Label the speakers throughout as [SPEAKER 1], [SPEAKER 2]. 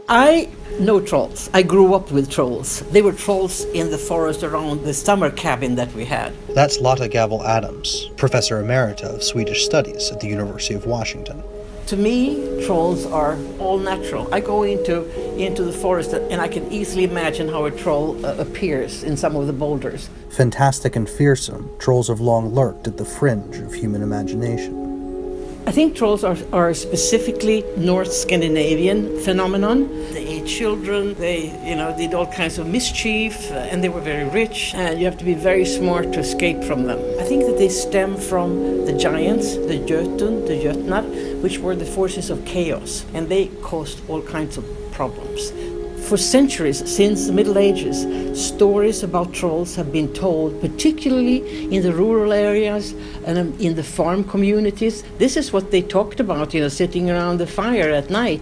[SPEAKER 1] I know trolls. I grew up with trolls. They were trolls in the forest around the summer cabin that we had.
[SPEAKER 2] That's Lotta Gavel Adams, Professor Emerita of Swedish Studies at the University of Washington.
[SPEAKER 1] To me, trolls are all natural. I go into the forest and I can easily imagine how a troll appears in some of the boulders.
[SPEAKER 2] Fantastic and fearsome, trolls have long lurked at the fringe of human imagination.
[SPEAKER 1] I think trolls are specifically North Scandinavian phenomenon. They ate children, they did all kinds of mischief, and they were very rich, and you have to be very smart to escape from them. I think that they stem from the giants, the Jötun, the Jötnar, which were the forces of chaos, and they caused all kinds of problems. For centuries, since the Middle Ages, stories about trolls have been told, particularly in the rural areas and in the farm communities. This is what they talked about, sitting around the fire at night.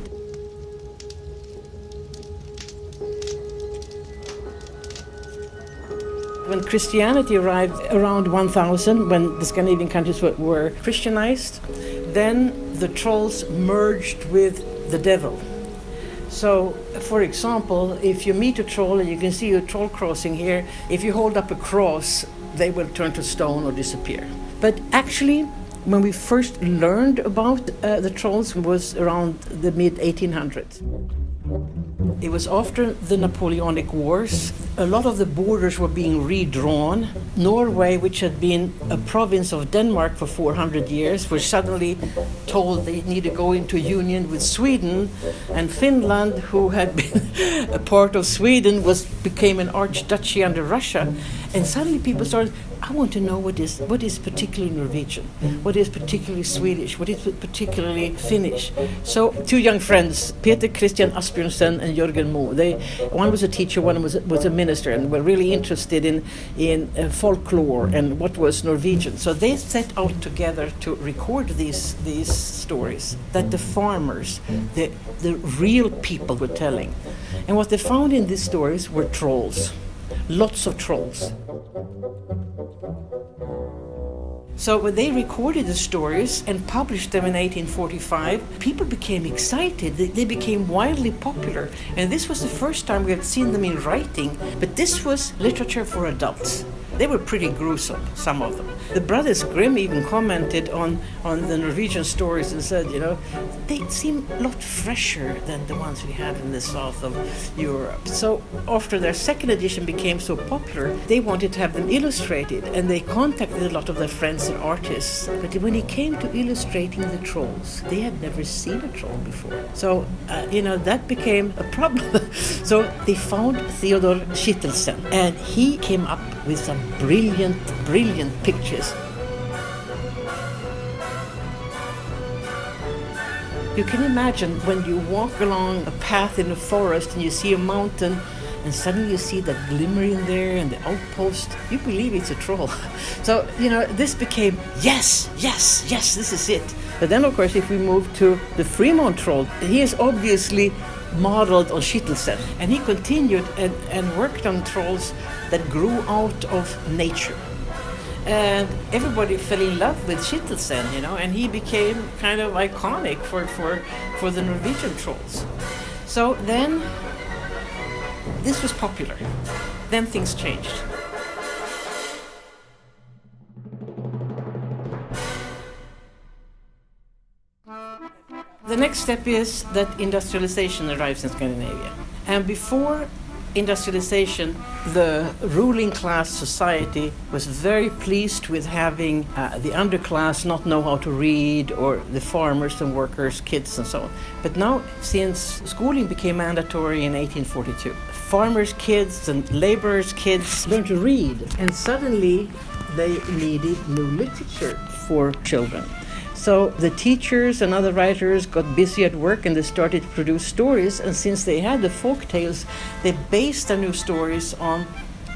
[SPEAKER 1] When Christianity arrived around 1000, when the Scandinavian countries were Christianized, then the trolls merged with the devil. So, for example, if you meet a troll and you can see a troll crossing here, if you hold up a cross, they will turn to stone or disappear. But actually, when we first learned about the trolls was around the mid-1800s. It was after the Napoleonic Wars. A lot of the borders were being redrawn. Norway, which had been a province of Denmark for 400 years, were suddenly told they need to go into union with Sweden, and Finland, who had been a part of Sweden, became an archduchy under Russia. And suddenly people started, I want to know what is particularly Norwegian, what is particularly Swedish, what is particularly Finnish. So two young friends, Peter Christian Asbjørnsen and Jørgen Moe, one was a teacher, one was a minister, and were really interested in folklore and what was Norwegian. So they set out together to record these stories that the farmers, the real people were telling. And what they found in these stories were trolls. Lots of trolls. So when they recorded the stories and published them in 1845, people became excited. They became wildly popular. And this was the first time we had seen them in writing. But this was literature for adults. They were pretty gruesome, some of them. The brothers Grimm even commented on the Norwegian stories and said, they seem a lot fresher than the ones we had in the south of Europe. So after their second edition became so popular, they wanted to have them illustrated, and they contacted a lot of their friends and artists. But when it came to illustrating the trolls, they had never seen a troll before. So, that became a problem. So they found Theodor Kittelsen, and he came up with some brilliant pictures. You can imagine when you walk along a path in the forest and you see a mountain and suddenly you see that glimmer in there and the outpost, you believe it's a troll. So, this became, yes, this is it. But then, of course, if we move to the Fremont troll, he is obviously modeled on Kittelsen, and he continued and worked on trolls that grew out of nature. And everybody fell in love with Kittelsen, and he became kind of iconic for the Norwegian trolls. So then, this was popular. Then things changed. The next step is that industrialization arrives in Scandinavia. And before industrialization, the ruling class society was very pleased with having the underclass not know how to read, or the farmers and workers, kids and so on. But now, since schooling became mandatory in 1842, farmers' kids and laborers' kids learned to read, and suddenly they needed new literature for children. So the teachers and other writers got busy at work, and they started to produce stories. And since they had the folk tales, they based their new stories on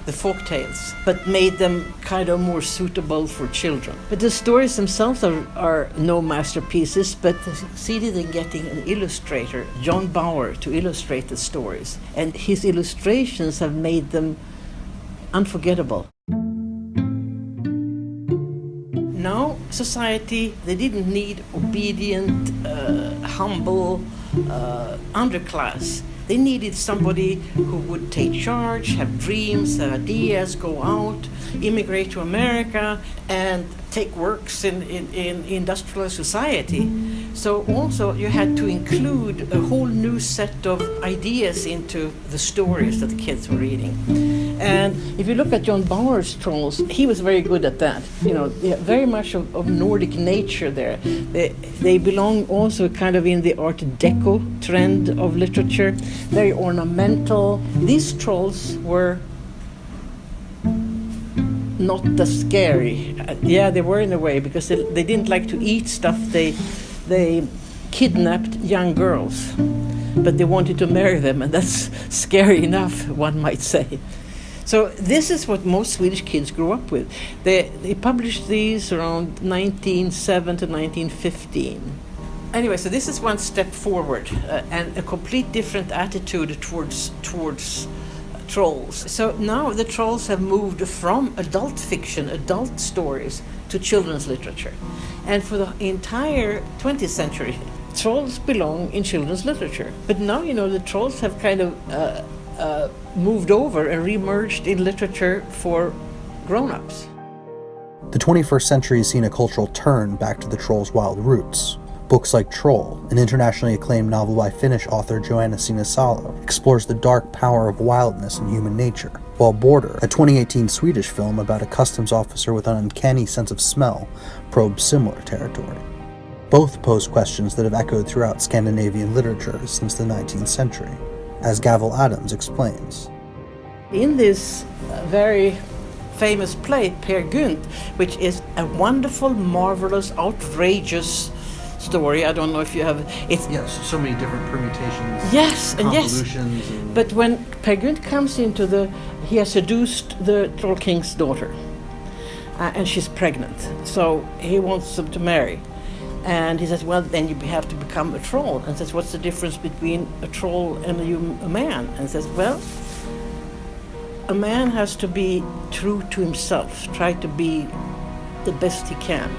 [SPEAKER 1] the folk tales, but made them kind of more suitable for children. But the stories themselves are no masterpieces, but succeeded in getting an illustrator, John Bauer, to illustrate the stories. And his illustrations have made them unforgettable. Now, society, they didn't need obedient, humble underclass. They needed somebody who would take charge, have dreams, have ideas, go out, immigrate to America, and take works in industrialized society. So also you had to include a whole new set of ideas into the stories that the kids were reading. And if you look at John Bauer's trolls, he was very good at that. Very much of Nordic nature there. They belong also kind of in the Art Deco trend of literature, very ornamental. These trolls were not as scary. Yeah, they were in a way, because they didn't like to eat stuff. They kidnapped young girls, but they wanted to marry them, and that's scary enough, one might say. So this is what most Swedish kids grew up with. They published these around 1907 to 1915. Anyway, so this is one step forward, and a complete different attitude towards trolls. So now the trolls have moved from adult fiction, adult stories, to children's literature. And for the entire 20th century, trolls belong in children's literature. But now, the trolls have kind of moved over and re-emerged in literature for grown-ups.
[SPEAKER 2] The 21st century has seen a cultural turn back to the troll's wild roots. Books like Troll, an internationally acclaimed novel by Finnish author Joanna Sinisalo, explores the dark power of wildness in human nature, while Border, a 2018 Swedish film about a customs officer with an uncanny sense of smell, probes similar territory. Both pose questions that have echoed throughout Scandinavian literature since the 19th century, as Gavel Adams explains.
[SPEAKER 1] In this very famous play, Peer Gynt, which is a wonderful, marvelous, outrageous story. I don't know if you have it.
[SPEAKER 2] Yes, so many different permutations.
[SPEAKER 1] Yes, and yes.
[SPEAKER 2] And
[SPEAKER 1] but when Peer Gynt comes he has seduced the Troll King's daughter, and she's pregnant. So he wants them to marry, and he says, "Well, then you have to become a troll." And says, "What's the difference between a troll and a man?" And says, "Well, a man has to be true to himself, try to be the best he can.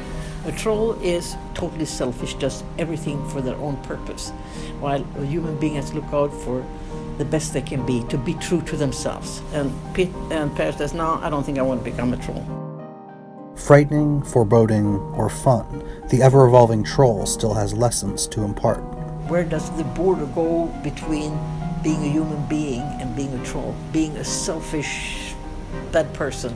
[SPEAKER 1] A troll is totally selfish, does everything for their own purpose, while a human being has to look out for the best they can be, to be true to themselves." And Per says, "No, I don't think I want to become a troll."
[SPEAKER 2] Frightening, foreboding, or fun, the ever-evolving troll still has lessons to impart.
[SPEAKER 1] Where does the border go between being a human being and being a troll, being a selfish, bad person?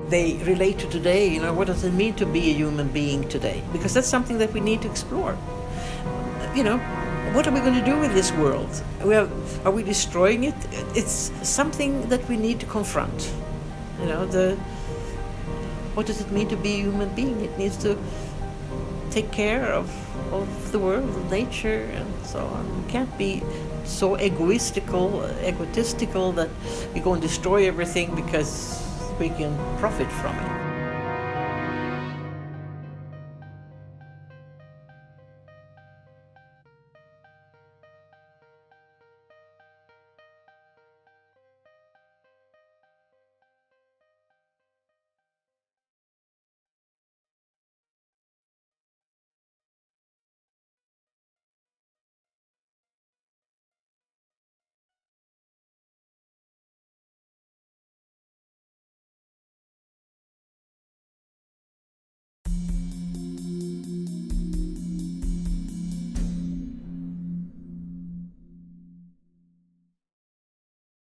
[SPEAKER 1] They relate to today, what does it mean to be a human being today? Because that's something that we need to explore. What are we going to do with this world? Are we destroying it? It's something that we need to confront. What does it mean to be a human being? It needs to take care of the world, of nature, and so on. We can't be so egotistical that we go and destroy everything because we can profit from it.